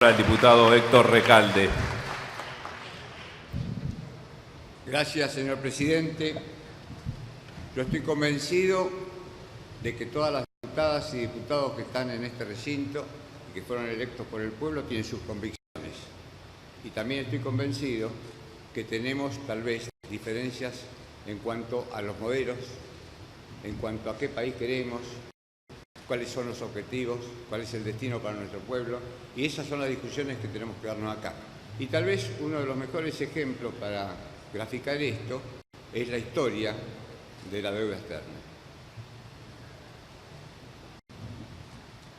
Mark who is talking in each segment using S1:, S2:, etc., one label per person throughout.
S1: El diputado Héctor Recalde.
S2: Gracias, señor presidente. Yo estoy convencido de que todas las diputadas y diputados que están en este recinto y que fueron electos por el pueblo tienen sus convicciones. Y también estoy convencido que tenemos tal vez diferencias en cuanto a los modelos, en cuanto a qué país queremos, cuáles son los objetivos, cuál es el destino para nuestro pueblo, y esas son las discusiones que tenemos que darnos acá. Y tal vez uno de los mejores ejemplos para graficar esto es la historia de la deuda externa.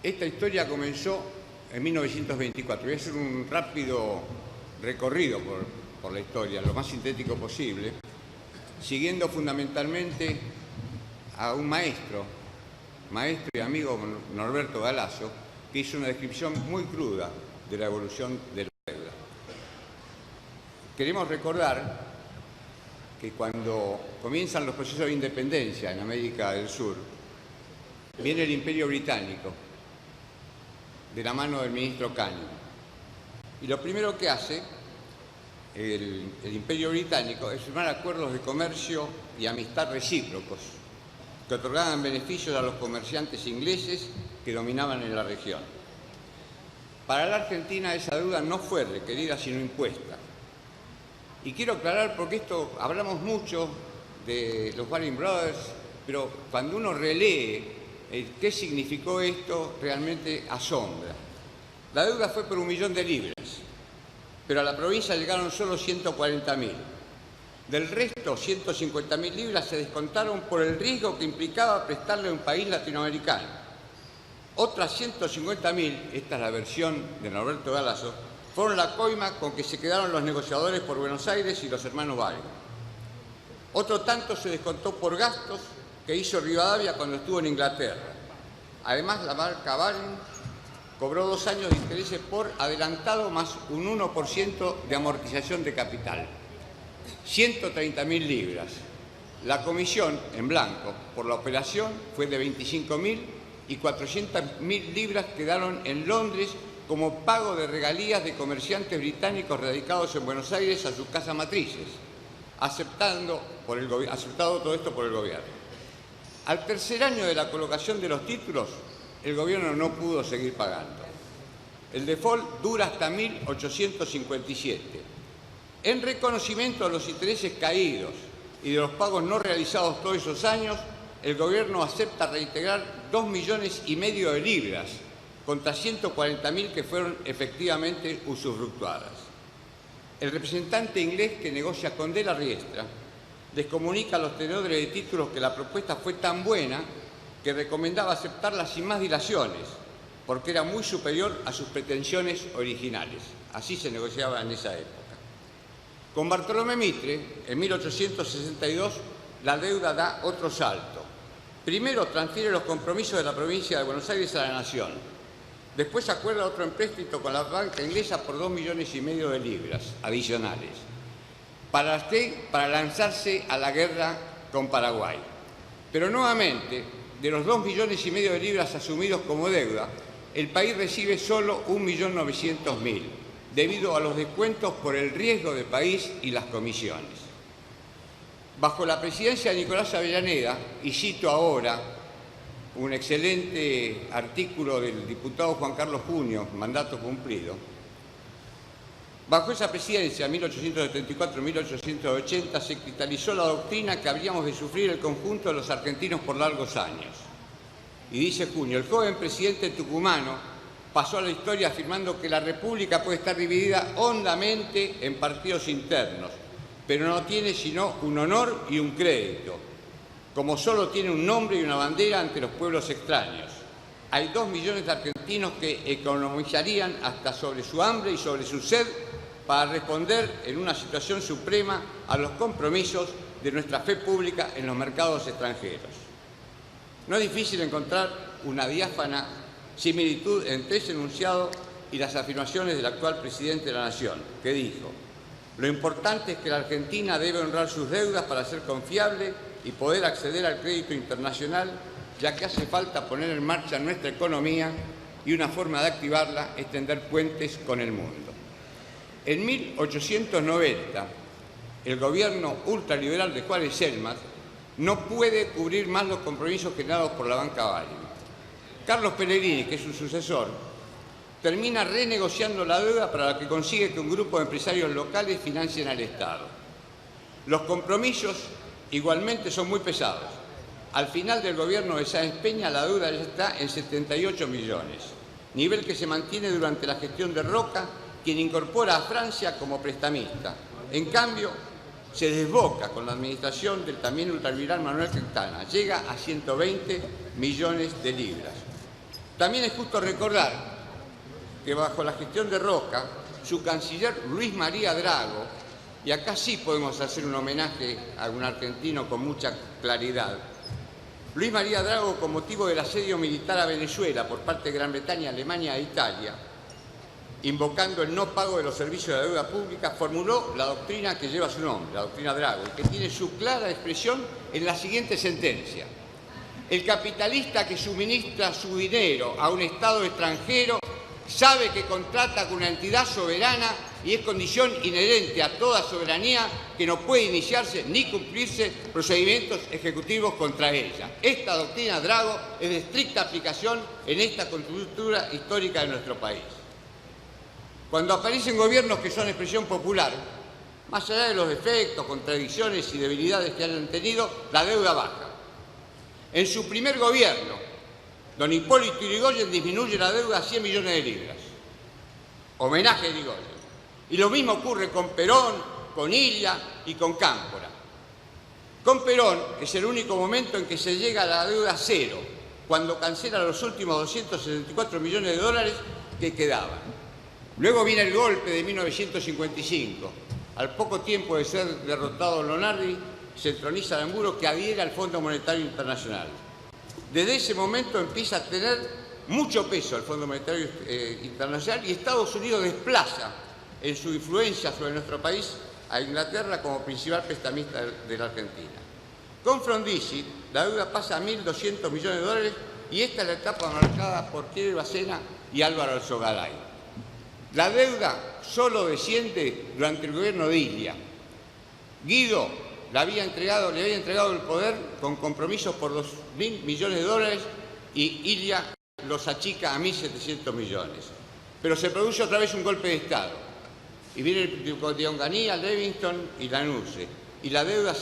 S2: Esta historia comenzó en 1924. Voy a hacer un rápido recorrido por la historia, lo más sintético posible, siguiendo fundamentalmente a un maestro y amigo Norberto Galasso, que hizo una descripción muy cruda de la evolución de la deuda. Queremos recordar que cuando comienzan los procesos de independencia en América del Sur, viene el Imperio Británico, de la mano del ministro Canning. Y lo primero que hace el Imperio Británico es firmar acuerdos de comercio y amistad recíprocos, que otorgaban beneficios a los comerciantes ingleses que dominaban en la región. Para la Argentina esa deuda no fue requerida sino impuesta. Y quiero aclarar, porque esto hablamos mucho de los Baring Brothers, pero cuando uno relee qué significó esto, realmente asombra. La deuda fue por 1 millón de libras, pero a la provincia llegaron solo 140.000. Del resto, 150.000 libras se descontaron por el riesgo que implicaba prestarle a un país latinoamericano. Otras 150.000, esta es la versión de Norberto Galasso, fueron la coima con que se quedaron los negociadores por Buenos Aires y los hermanos Baring. Otro tanto se descontó por gastos que hizo Rivadavia cuando estuvo en Inglaterra. Además, la marca Baring cobró 2 años de intereses por adelantado más un 1% de amortización de capital. 130.000 libras. La comisión en blanco por la operación fue de 25.000 y 400.000 libras quedaron en Londres como pago de regalías de comerciantes británicos radicados en Buenos Aires a sus casas matrices, aceptado todo esto por el gobierno. Al tercer año de la colocación de los títulos, el gobierno no pudo seguir pagando. El default dura hasta 1857. En reconocimiento de los intereses caídos y de los pagos no realizados todos esos años, el gobierno acepta reintegrar 2,5 millones de libras contra 140.000 que fueron efectivamente usufructuadas. El representante inglés que negocia con De la Riestra les comunica a los tenedores de títulos que la propuesta fue tan buena que recomendaba aceptarla sin más dilaciones, porque era muy superior a sus pretensiones originales. Así se negociaba en esa época. Con Bartolomé Mitre, en 1862, la deuda da otro salto. Primero transfiere los compromisos de la provincia de Buenos Aires a la Nación. Después acuerda otro empréstito con la banca inglesa por 2,5 millones de libras adicionales. ¿Para qué? Para lanzarse a la guerra con Paraguay. Pero nuevamente, de los 2,5 millones de libras asumidos como deuda, el país recibe solo 1.900.000. debido a los descuentos por el riesgo de país y las comisiones. Bajo la presidencia de Nicolás Avellaneda, y cito ahora un excelente artículo del diputado Juan Carlos Junio, Mandato Cumplido, bajo esa presidencia, 1874-1880, se cristalizó la doctrina que habríamos de sufrir el conjunto de los argentinos por largos años. Y dice Junio, el joven presidente tucumano pasó a la historia afirmando que la República puede estar dividida hondamente en partidos internos, pero no tiene sino un honor y un crédito, como solo tiene un nombre y una bandera ante los pueblos extraños. Hay 2 millones de argentinos que economizarían hasta sobre su hambre y sobre su sed para responder en una situación suprema a los compromisos de nuestra fe pública en los mercados extranjeros. No es difícil encontrar una diáfana similitud entre ese enunciado y las afirmaciones del actual presidente de la Nación, que dijo: lo importante es que la Argentina debe honrar sus deudas para ser confiable y poder acceder al crédito internacional, ya que hace falta poner en marcha nuestra economía y una forma de activarla es tender puentes con el mundo. En 1890, el gobierno ultraliberal de Juárez Celmas no puede cubrir más los compromisos generados por la banca Valium. Carlos Pellegrini, que es su sucesor, termina renegociando la deuda para la que consigue que un grupo de empresarios locales financien al Estado. Los compromisos igualmente son muy pesados. Al final del gobierno de Sáenz Peña la deuda ya está en 78 millones, nivel que se mantiene durante la gestión de Roca, quien incorpora a Francia como prestamista. En cambio, se desboca con la administración del también ultraliberal Manuel Quintana, llega a 120 millones de libras. También es justo recordar que bajo la gestión de Roca, su canciller Luis María Drago, y acá sí podemos hacer un homenaje a un argentino con mucha claridad, Luis María Drago, con motivo del asedio militar a Venezuela por parte de Gran Bretaña, Alemania e Italia, invocando el no pago de los servicios de la deuda pública, formuló la doctrina que lleva su nombre, la doctrina Drago, y que tiene su clara expresión en la siguiente sentencia. El capitalista que suministra su dinero a un Estado extranjero sabe que contrata con una entidad soberana y es condición inherente a toda soberanía que no puede iniciarse ni cumplirse procedimientos ejecutivos contra ella. Esta doctrina Drago es de estricta aplicación en esta coyuntura histórica de nuestro país. Cuando aparecen gobiernos que son expresión popular, más allá de los defectos, contradicciones y debilidades que hayan tenido, la deuda baja. En su primer gobierno, don Hipólito Yrigoyen disminuye la deuda a 100 millones de libras. Homenaje a Yrigoyen. Y lo mismo ocurre con Perón, con Illa y con Cámpora. Con Perón es el único momento en que se llega a la deuda cero, cuando cancela los últimos 264 millones de dólares que quedaban. Luego viene el golpe de 1955. Al poco tiempo de ser derrotado Lonardi, se entroniza Aramburu, que adhiere al Fondo Monetario Internacional. Desde ese momento empieza a tener mucho peso el Fondo Monetario Internacional y Estados Unidos desplaza en su influencia sobre nuestro país a Inglaterra como principal prestamista de la Argentina. Con Frondizi, la deuda pasa a 1.200 millones de dólares y esta es la etapa marcada por Piero Bacena y Álvaro Alzogaray. La deuda solo desciende durante el gobierno de Illa. Guido le había entregado el poder con compromisos por 2.000 millones de dólares y Illa los achica a 1.700 millones. Pero se produce otra vez un golpe de Estado. Y viene de Onganía, Livingston y Lanusse. Y la deuda,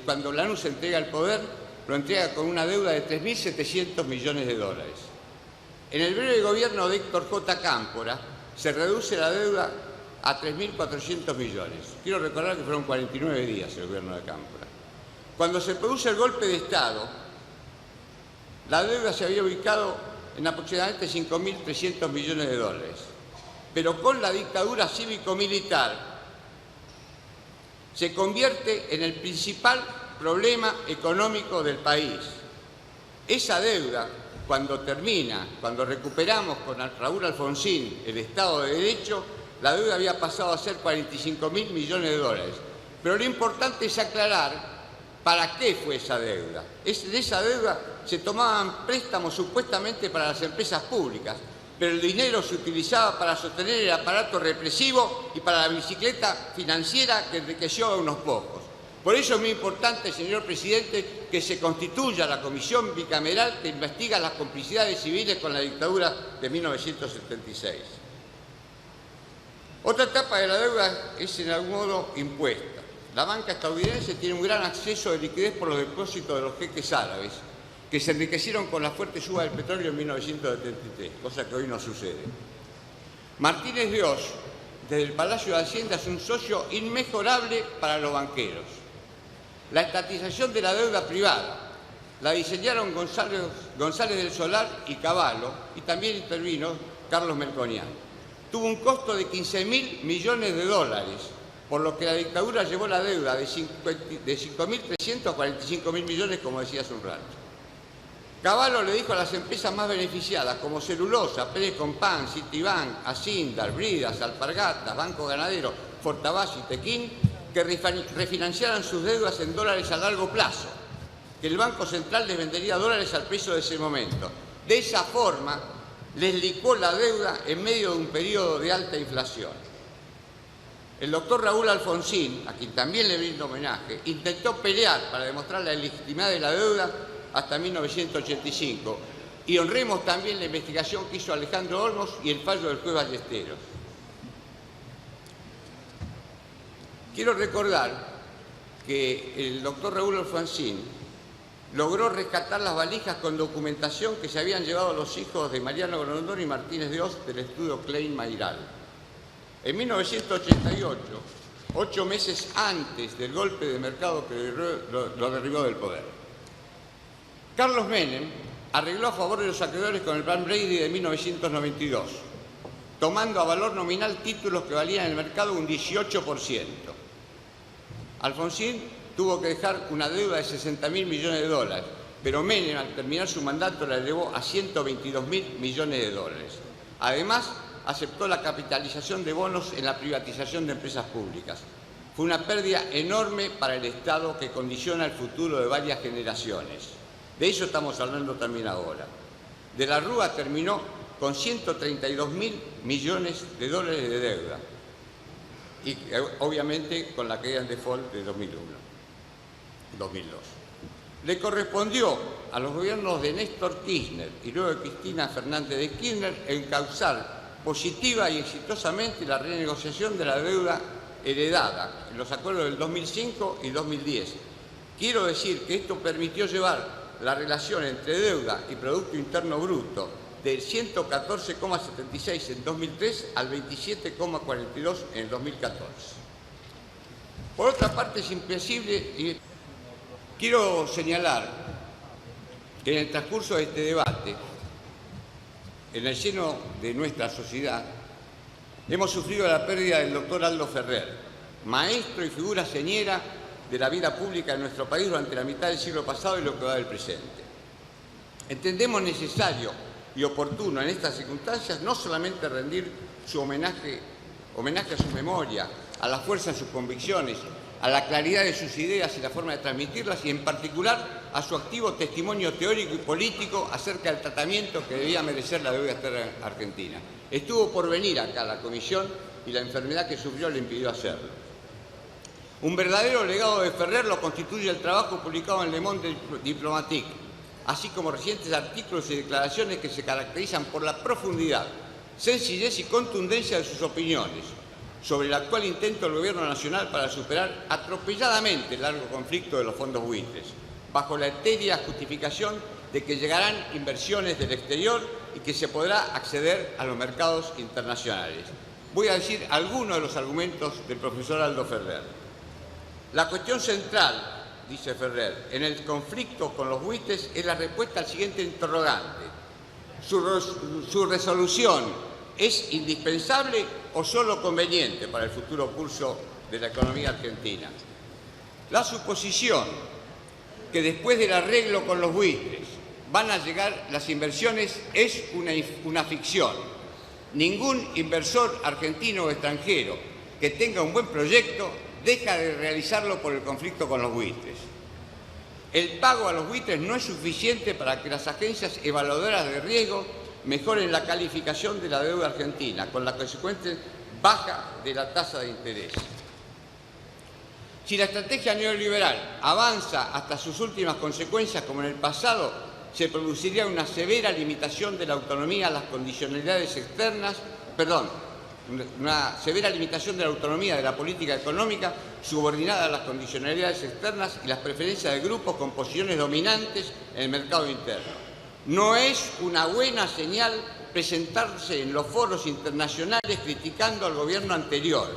S2: cuando Lanusse entrega el poder, lo entrega con una deuda de 3.700 millones de dólares. En el breve gobierno de Héctor J. Cámpora, se reduce la deuda a 3.400 millones. Quiero recordar que fueron 49 días el gobierno de Cámpora. Cuando se produce el golpe de Estado, la deuda se había ubicado en aproximadamente 5.300 millones de dólares. Pero con la dictadura cívico-militar se convierte en el principal problema económico del país. Esa deuda, cuando termina, cuando recuperamos con Raúl Alfonsín el Estado de Derecho, la deuda había pasado a ser 45.000 millones de dólares. Pero lo importante es aclarar para qué fue esa deuda. De esa deuda se tomaban préstamos supuestamente para las empresas públicas, pero el dinero se utilizaba para sostener el aparato represivo y para la bicicleta financiera que enriqueció a unos pocos. Por eso es muy importante, señor presidente, que se constituya la comisión bicameral que investiga las complicidades civiles con la dictadura de 1976. Otra etapa de la deuda es en algún modo impuesta. La banca estadounidense tiene un gran acceso de liquidez por los depósitos de los jeques árabes, que se enriquecieron con la fuerte suba del petróleo en 1973, cosa que hoy no sucede. Martínez de Oz, desde el Palacio de Hacienda, es un socio inmejorable para los banqueros. La estatización de la deuda privada la diseñaron González del Solar y Cavallo, y también intervino Carlos Melconian. Tuvo un costo de 15.000 millones de dólares, por lo que la dictadura llevó la deuda de 5.300 a 45.000 millones, como decía hace un rato. Cavallo le dijo a las empresas más beneficiadas, como Celulosa, Pérez Compán, Citibank, Asindar, Bridas, Alpargatas, Banco Ganadero, Fortabás y Tequín, que refinanciaran sus deudas en dólares a largo plazo, que el Banco Central les vendería dólares al precio de ese momento. De esa forma, les licuó la deuda en medio de un periodo de alta inflación. El doctor Raúl Alfonsín, a quien también le brindo homenaje, intentó pelear para demostrar la ilegitimidad de la deuda hasta 1985, y honremos también la investigación que hizo Alejandro Olmos y el fallo del juez Ballesteros. Quiero recordar que el doctor Raúl Alfonsín logró rescatar las valijas con documentación que se habían llevado los hijos de Mariano Grondona y Martínez de Oz del estudio Klein-Mayral. En 1988, 8 meses antes del golpe de mercado que lo derribó del poder, Carlos Menem arregló a favor de los acreedores con el Plan Brady de 1992, tomando a valor nominal títulos que valían en el mercado un 18%. Alfonsín tuvo que dejar una deuda de 60.000 millones de dólares, pero Menem, al terminar su mandato, la elevó a 122.000 millones de dólares. Además, aceptó la capitalización de bonos en la privatización de empresas públicas. Fue una pérdida enorme para el Estado que condiciona el futuro de varias generaciones. De eso estamos hablando también ahora. De la Rúa terminó con 132.000 millones de dólares de deuda y obviamente con la caída en default de 2002. Le correspondió a los gobiernos de Néstor Kirchner y luego de Cristina Fernández de Kirchner encauzar positiva y exitosamente la renegociación de la deuda heredada en los acuerdos del 2005 y 2010. Quiero decir que esto permitió llevar la relación entre deuda y Producto Interno Bruto del 114,76 en 2003 al 27,42 en el 2014. Por otra parte, es imposible, y quiero señalar que en el transcurso de este debate, en el seno de nuestra sociedad, hemos sufrido la pérdida del doctor Aldo Ferrer, maestro y figura señera de la vida pública de nuestro país durante la mitad del siglo pasado y lo que va del presente. Entendemos necesario y oportuno en estas circunstancias no solamente rendir su homenaje a su memoria, a la fuerza de sus convicciones, a la claridad de sus ideas y la forma de transmitirlas, y en particular a su activo testimonio teórico y político acerca del tratamiento que debía merecer la deuda externa argentina. Estuvo por venir acá a la comisión y la enfermedad que sufrió le impidió hacerlo. Un verdadero legado de Ferrer lo constituye el trabajo publicado en Le Monde Diplomatique, así como recientes artículos y declaraciones que se caracterizan por la profundidad, sencillez y contundencia de sus opiniones sobre el actual intento del Gobierno Nacional para superar atropelladamente el largo conflicto de los fondos buitres, bajo la etérea justificación de que llegarán inversiones del exterior y que se podrá acceder a los mercados internacionales. Voy a decir algunos de los argumentos del profesor Aldo Ferrer. La cuestión central, dice Ferrer, en el conflicto con los buitres es la respuesta al siguiente interrogante. ¿Su resolución es indispensable o solo conveniente para el futuro curso de la economía argentina? La suposición que después del arreglo con los buitres van a llegar las inversiones es una ficción. Ningún inversor argentino o extranjero que tenga un buen proyecto deja de realizarlo por el conflicto con los buitres. El pago a los buitres no es suficiente para que las agencias evaluadoras de riesgo mejoren la calificación de la deuda argentina, con la consecuente baja de la tasa de interés. Si la estrategia neoliberal avanza hasta sus últimas consecuencias, como en el pasado, se produciría una severa limitación de la autonomía a las condicionalidades externas, una severa limitación de la autonomía de la política económica subordinada a las condicionalidades externas y las preferencias de grupos con posiciones dominantes en el mercado interno. No es una buena señal presentarse en los foros internacionales criticando al gobierno anterior.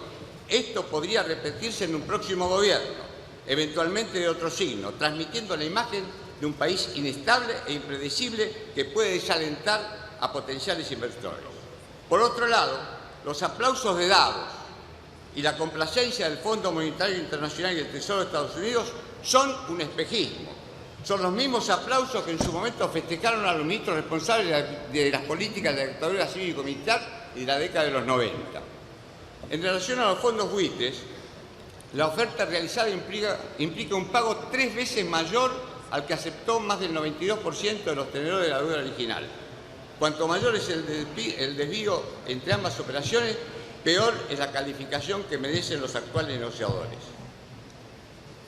S2: Esto podría repetirse en un próximo gobierno, eventualmente de otro signo, transmitiendo la imagen de un país inestable e impredecible que puede desalentar a potenciales inversores. Por otro lado, los aplausos de Davos y la complacencia del Fondo Monetario Internacional y del Tesoro de Estados Unidos son un espejismo. Son los mismos aplausos que en su momento festejaron a los ministros responsables de las políticas de la dictadura cívico-militar y de la década de los 90. En relación a los fondos buitres, la oferta realizada implica un pago 3 veces mayor al que aceptó más del 92% de los tenedores de la deuda original. Cuanto mayor es el desvío entre ambas operaciones, peor es la calificación que merecen los actuales negociadores.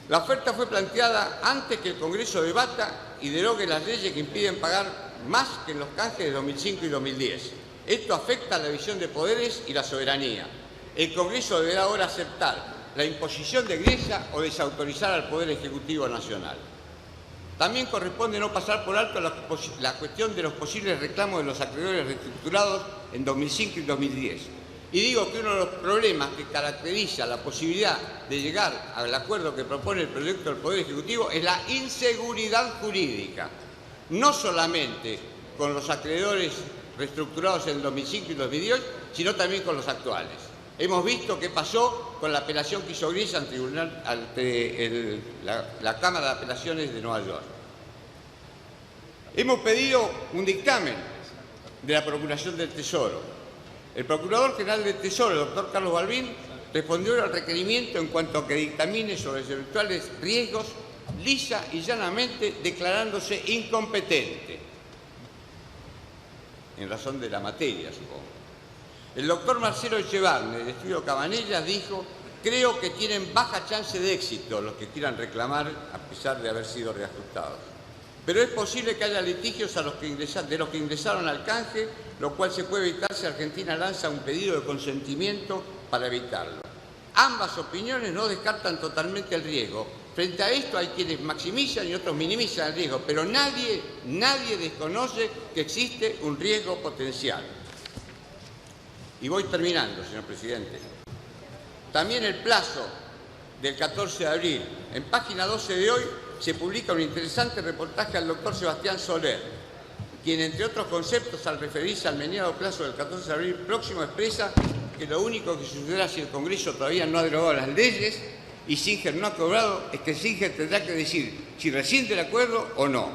S2: La oferta fue planteada antes que el Congreso debata y derogue las leyes que impiden pagar más que en los canjes de 2005 y 2010. Esto afecta a la división de poderes y la soberanía. El Congreso deberá ahora aceptar la imposición de griesa o desautorizar al Poder Ejecutivo Nacional. También corresponde no pasar por alto la cuestión de los posibles reclamos de los acreedores reestructurados en 2005 y 2010. Y digo que uno de los problemas que caracteriza la posibilidad de llegar al acuerdo que propone el proyecto del Poder Ejecutivo es la inseguridad jurídica, no solamente con los acreedores reestructurados en 2005 y 2010, sino también con los actuales. Hemos visto qué pasó con la apelación que hizo Griesa ante la Cámara de Apelaciones de Nueva York. Hemos pedido un dictamen de la Procuración del Tesoro. El Procurador General del Tesoro, el doctor Carlos Balbín, respondió al requerimiento en cuanto a que dictamine sobre los eventuales riesgos, lisa y llanamente declarándose incompetente, en razón de la materia, supongo. El doctor Marcelo Echevarne, del estudio Cabanellas, dijo: creo que tienen baja chance de éxito los que quieran reclamar a pesar de haber sido reajustados. Pero es posible que haya litigios de los que ingresaron al canje, lo cual se puede evitar si Argentina lanza un pedido de consentimiento para evitarlo. Ambas opiniones no descartan totalmente el riesgo. Frente a esto hay quienes maximizan y otros minimizan el riesgo, pero nadie desconoce que existe un riesgo potencial. Y voy terminando, señor presidente. También el plazo del 14 de abril. En página 12 de hoy se publica un interesante reportaje al doctor Sebastián Soler, quien, entre otros conceptos, al referirse al meneado plazo del 14 de abril próximo, expresa que lo único que sucederá si el Congreso todavía no ha derogado las leyes y Singer no ha cobrado es que Singer tendrá que decir si rescinde el acuerdo o no.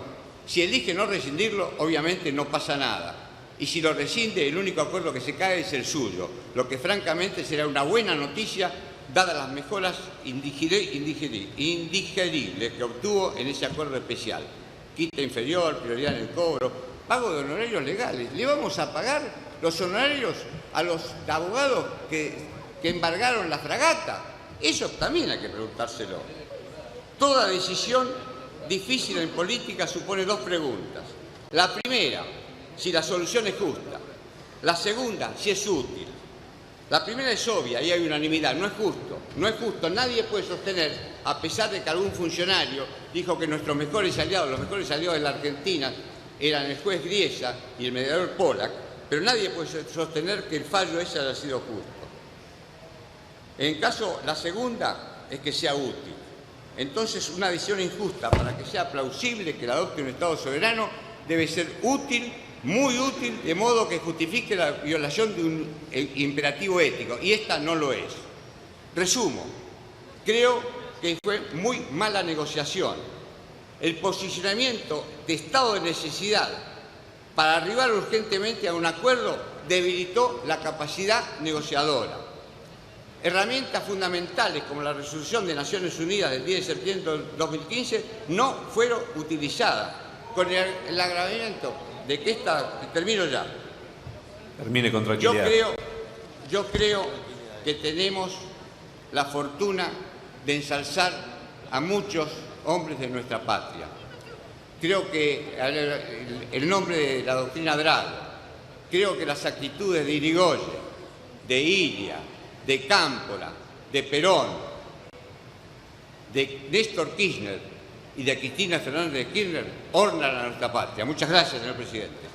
S2: Si elige no rescindirlo, obviamente no pasa nada. Y si lo rescinde, el único acuerdo que se cae es el suyo, lo que francamente será una buena noticia dadas las mejoras indigeribles que obtuvo en ese acuerdo especial. Quita inferior, prioridad en el cobro, pago de honorarios legales. ¿Le vamos a pagar los honorarios a los abogados que embargaron la fragata? Eso también hay que preguntárselo. Toda decisión difícil en política supone dos preguntas. La primera, si la solución es justa. La segunda, si es útil. La primera es obvia y hay unanimidad, no es justo. No es justo, nadie puede sostener, a pesar de que algún funcionario dijo que nuestros mejores aliados, los mejores aliados de la Argentina, eran el juez Griesa y el mediador Pollack, pero nadie puede sostener que el fallo ese haya sido justo. En caso, la segunda es que sea útil. Entonces, una decisión injusta, para que sea plausible que la adopte un Estado soberano, debe ser útil, muy útil, de modo que justifique la violación de un imperativo ético, y esta no lo es. Resumo, creo que fue muy mala negociación. El posicionamiento de estado de necesidad para arribar urgentemente a un acuerdo debilitó la capacidad negociadora. Herramientas fundamentales como la resolución de Naciones Unidas del 10 de septiembre de 2015 no fueron utilizadas, con el agravamiento de que termino ya.
S1: Termine con tranquilidad.
S2: Yo creo que tenemos la fortuna de ensalzar a muchos hombres de nuestra patria. Creo que el nombre de la doctrina Drago, creo que las actitudes de Irigoyen, de Ilia, de Cámpora, de Perón, de Néstor Kirchner y de Cristina Fernández de Kirchner honran a nuestra patria. Muchas gracias, señor presidente.